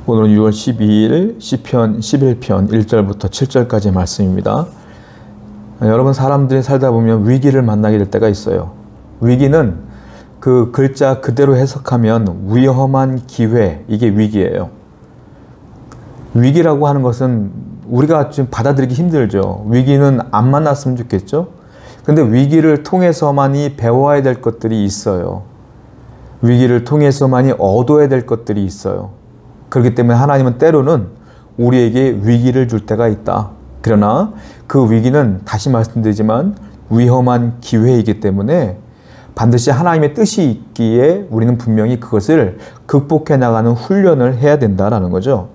오늘은 6월 12일 시편 11편 1절부터 7절까지의 말씀입니다. 여러분, 사람들이 살다 보면 위기를 만나게 될 때가 있어요. 위기는 그 글자 그대로 해석하면 위험한 기회, 이게 위기예요. 위기라고 하는 것은 우리가 좀 받아들이기 힘들죠. 위기는 안 만났으면 좋겠죠. 근데 위기를 통해서만이 배워야 될 것들이 있어요. 위기를 통해서만이 얻어야 될 것들이 있어요. 그렇기 때문에 하나님은 때로는 우리에게 위기를 줄 때가 있다. 그러나 그 위기는 다시 말씀드리지만 위험한 기회이기 때문에 반드시 하나님의 뜻이 있기에 우리는 분명히 그것을 극복해 나가는 훈련을 해야 된다라는 거죠.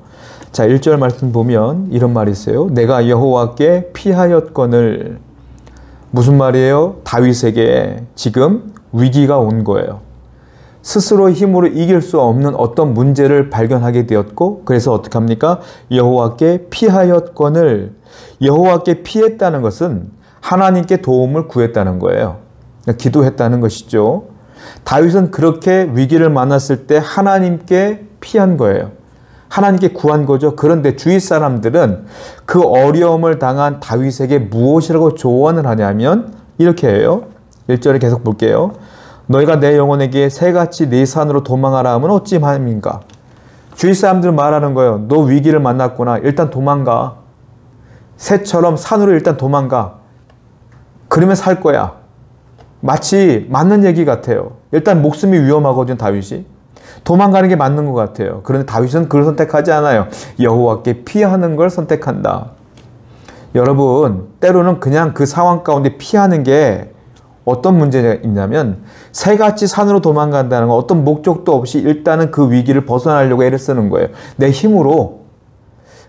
자, 1절 말씀 보면 이런 말이 있어요. 내가 여호와께 피하였거늘. 무슨 말이에요? 다윗에게 지금 위기가 온 거예요. 스스로 힘으로 이길 수 없는 어떤 문제를 발견하게 되었고, 그래서 어떻게 합니까? 여호와께 피하였거늘. 여호와께 피했다는 것은 하나님께 도움을 구했다는 거예요. 기도했다는 것이죠. 다윗은 그렇게 위기를 만났을 때 하나님께 피한 거예요. 하나님께 구한 거죠. 그런데 주위 사람들은 그 어려움을 당한 다윗에게 무엇이라고 조언을 하냐면 이렇게 해요. 1절에 계속 볼게요. 너희가 내 영혼에게 새같이 네 산으로 도망하라 하면 어찌함인가? 주위 사람들 말하는 거예요. 너 위기를 만났구나. 일단 도망가. 새처럼 산으로 일단 도망가. 그러면 살 거야. 마치 맞는 얘기 같아요. 일단 목숨이 위험하거든, 다윗이. 도망가는 게 맞는 것 같아요. 그런데 다윗은 그걸 선택하지 않아요. 여호와께 피하는 걸 선택한다. 여러분, 때로는 그냥 그 상황 가운데 피하는 게 어떤 문제가 있냐면 새같이 산으로 도망간다는 건 어떤 목적도 없이 일단은 그 위기를 벗어나려고 애를 쓰는 거예요. 내 힘으로.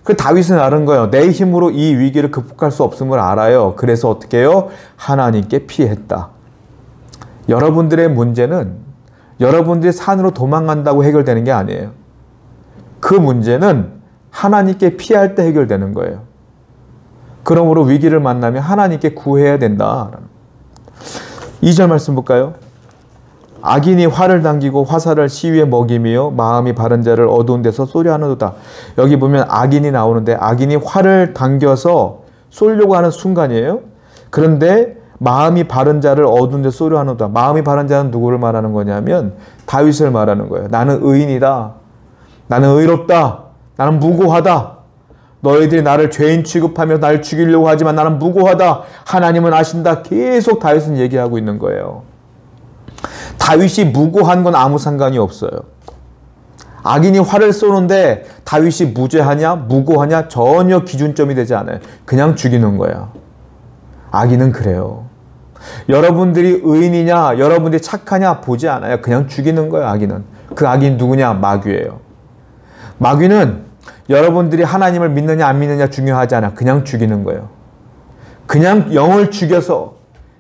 그 다윗은 아는 거예요. 내 힘으로 이 위기를 극복할 수 없음을 알아요. 그래서 어떻게 해요? 하나님께 피했다. 여러분들의 문제는 여러분들이 산으로 도망간다고 해결되는 게 아니에요. 그 문제는 하나님께 피할 때 해결되는 거예요. 그러므로 위기를 만나면 하나님께 구해야 된다. 2절 말씀 볼까요? 악인이 활을 당기고 화살을 시위에 먹이며 마음이 바른 자를 어두운 데서 쏘려 하는도다. 여기 보면 악인이 나오는데 악인이 활을 당겨서 쏘려고 하는 순간이에요. 그런데 마음이 바른 자를 어두운 데서 쏘려 하는도다. 마음이 바른 자는 누구를 말하는 거냐면 다윗을 말하는 거예요. 나는 의인이다. 나는 의롭다. 나는 무고하다. 너희들이 나를 죄인 취급하며 나를 죽이려고 하지만 나는 무고하다. 하나님은 아신다. 계속 다윗은 얘기하고 있는 거예요. 다윗이 무고한 건 아무 상관이 없어요. 악인이 활을 쏘는데 다윗이 무죄하냐 무고하냐 전혀 기준점이 되지 않아요. 그냥 죽이는 거야. 악인은 그래요. 여러분들이 의인이냐 여러분들이 착하냐 보지 않아요. 그냥 죽이는 거예요. 악인은. 그 악인 누구냐? 마귀예요. 마귀는 여러분들이 하나님을 믿느냐 안 믿느냐 중요하지 않아. 그냥 죽이는 거예요. 그냥 영을 죽여서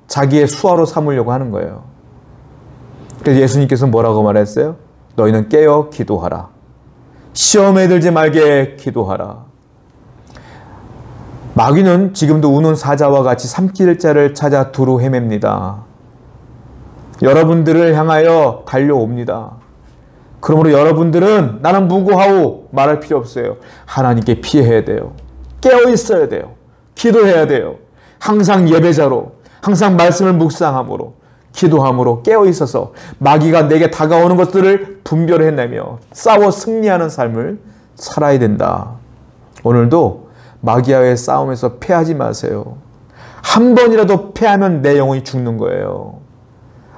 자기의 수하로 삼으려고 하는 거예요. 그래서 예수님께서 뭐라고 말했어요? 너희는 깨어 기도하라. 시험에 들지 말게 기도하라. 마귀는 지금도 우는 사자와 같이 삼킬 자를 찾아 두루 헤맵니다. 여러분들을 향하여 달려옵니다. 그러므로 여러분들은 나는 무고하오 말할 필요 없어요. 하나님께 피해야 돼요. 깨어 있어야 돼요. 기도해야 돼요. 항상 예배자로, 항상 말씀을 묵상함으로, 기도함으로 깨어 있어서 마귀가 내게 다가오는 것들을 분별해내며 싸워 승리하는 삶을 살아야 된다. 오늘도 마귀와의 싸움에서 패하지 마세요. 한 번이라도 패하면 내 영혼이 죽는 거예요.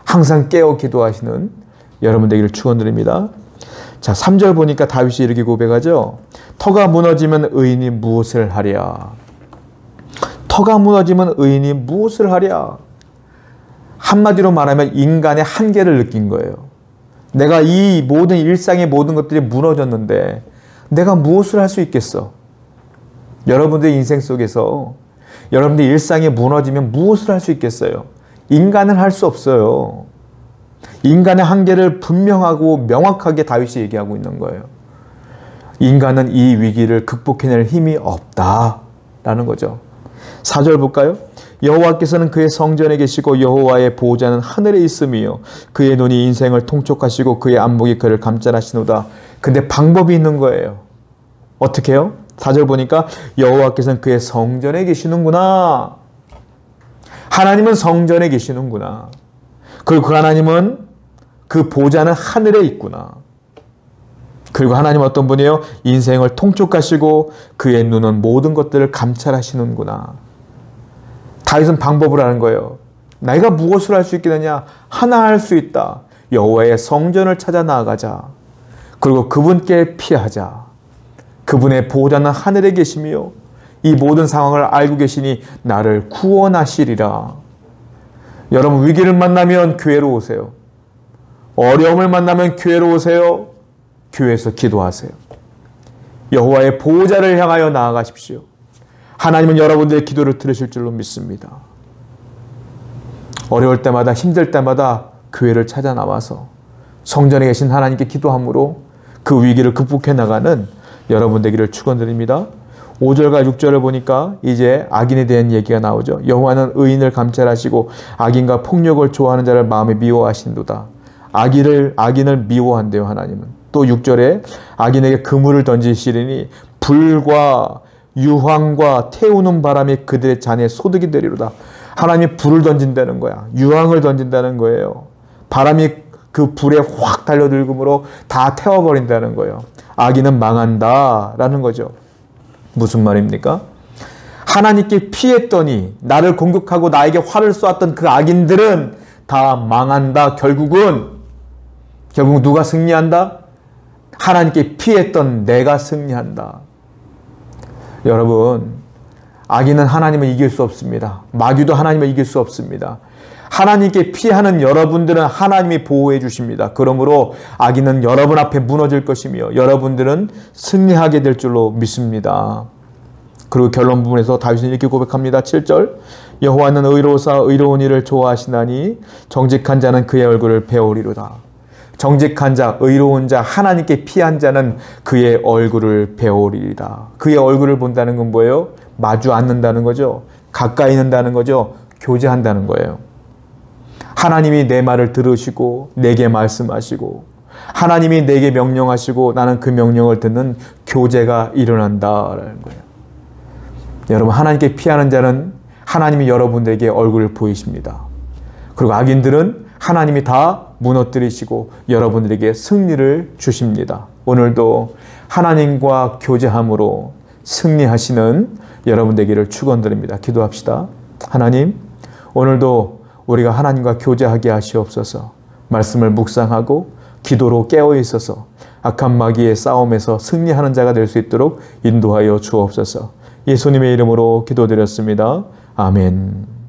항상 깨어 기도하시는 여러분 되기를 축원드립니다. 자, 3절 보니까 다윗이 이렇게 고백하죠. 터가 무너지면 의인이 무엇을 하랴. 터가 무너지면 의인이 무엇을 하랴. 한마디로 말하면 인간의 한계를 느낀 거예요. 내가 이 모든 일상의 모든 것들이 무너졌는데 내가 무엇을 할 수 있겠어? 여러분들의 인생 속에서 여러분들의 일상이 무너지면 무엇을 할 수 있겠어요? 인간은 할 수 없어요. 인간의 한계를 분명하고 명확하게 다윗이 얘기하고 있는 거예요. 인간은 이 위기를 극복해낼 힘이 없다라는 거죠. 4절 볼까요? 여호와께서는 그의 성전에 계시고 여호와의 보호자는 하늘에 있으며 그의 눈이 인생을 통촉하시고 그의 안목이 그를 감찰하시노다. 근데 방법이 있는 거예요. 어떻게 해요? 4절 보니까 여호와께서는 그의 성전에 계시는구나. 하나님은 성전에 계시는구나. 그리고 그 하나님은 그 보좌는 하늘에 있구나. 그리고 하나님은 어떤 분이에요? 인생을 통촉하시고 그의 눈은 모든 것들을 감찰하시는구나. 다윗은 방법을 하는 거예요. 내가 무엇을 할 수 있겠느냐? 하나 할 수 있다. 여호와의 성전을 찾아 나아가자. 그리고 그분께 피하자. 그분의 보좌는 하늘에 계시며 이 모든 상황을 알고 계시니 나를 구원하시리라. 여러분, 위기를 만나면 교회로 오세요. 어려움을 만나면 교회로 오세요. 교회에서 기도하세요. 여호와의 보좌를 향하여 나아가십시오. 하나님은 여러분들의 기도를 들으실 줄로 믿습니다. 어려울 때마다, 힘들 때마다 교회를 찾아 나와서 성전에 계신 하나님께 기도함으로 그 위기를 극복해 나가는 여러분 되기를 축원드립니다. 5절과 6절을 보니까 이제 악인에 대한 얘기가 나오죠. 여호와는 의인을 감찰하시고 악인과 폭력을 좋아하는 자를 마음에 미워하신도다. 악인을 미워한대요, 하나님은. 또 6절에 악인에게 그물을 던지시리니 불과 유황과 태우는 바람이 그들의 잔에 소득이 되리로다. 하나님이 불을 던진다는 거야. 유황을 던진다는 거예요. 바람이 그 불에 확 달려들므로 다 태워버린다는 거예요. 악인은 망한다라는 거죠. 무슨 말입니까? 하나님께 피했더니 나를 공격하고 나에게 화를 쏘았던 그 악인들은 다 망한다. 결국 누가 승리한다? 하나님께 피했던 내가 승리한다. 여러분, 악인은 하나님을 이길 수 없습니다. 마귀도 하나님을 이길 수 없습니다. 하나님께 피하는 여러분들은 하나님이 보호해 주십니다. 그러므로 악인은 여러분 앞에 무너질 것이며 여러분들은 승리하게 될 줄로 믿습니다. 그리고 결론 부분에서 다윗은 이렇게 고백합니다. 7절 여호와는 의로우사 의로운 일을 좋아하시나니 정직한 자는 그의 얼굴을 배우리로다. 정직한 자, 의로운 자, 하나님께 피한 자는 그의 얼굴을 배우리이다. 그의 얼굴을 본다는 건 뭐예요? 마주 앉는다는 거죠. 가까이 있는다는 거죠. 교제한다는 거예요. 하나님이 내 말을 들으시고 내게 말씀하시고 하나님이 내게 명령하시고 나는 그 명령을 듣는 교제가 일어난다라는 거예요. 여러분, 하나님께 피하는 자는 하나님이 여러분들에게 얼굴을 보이십니다. 그리고 악인들은 하나님이 다 무너뜨리시고 여러분들에게 승리를 주십니다. 오늘도 하나님과 교제함으로 승리하시는 여러분 되기를 축원드립니다. 기도합시다. 하나님, 오늘도 우리가 하나님과 교제하게 하시옵소서. 말씀을 묵상하고 기도로 깨어 있어서 악한 마귀의 싸움에서 승리하는 자가 될 수 있도록 인도하여 주옵소서. 예수님의 이름으로 기도드렸습니다. 아멘.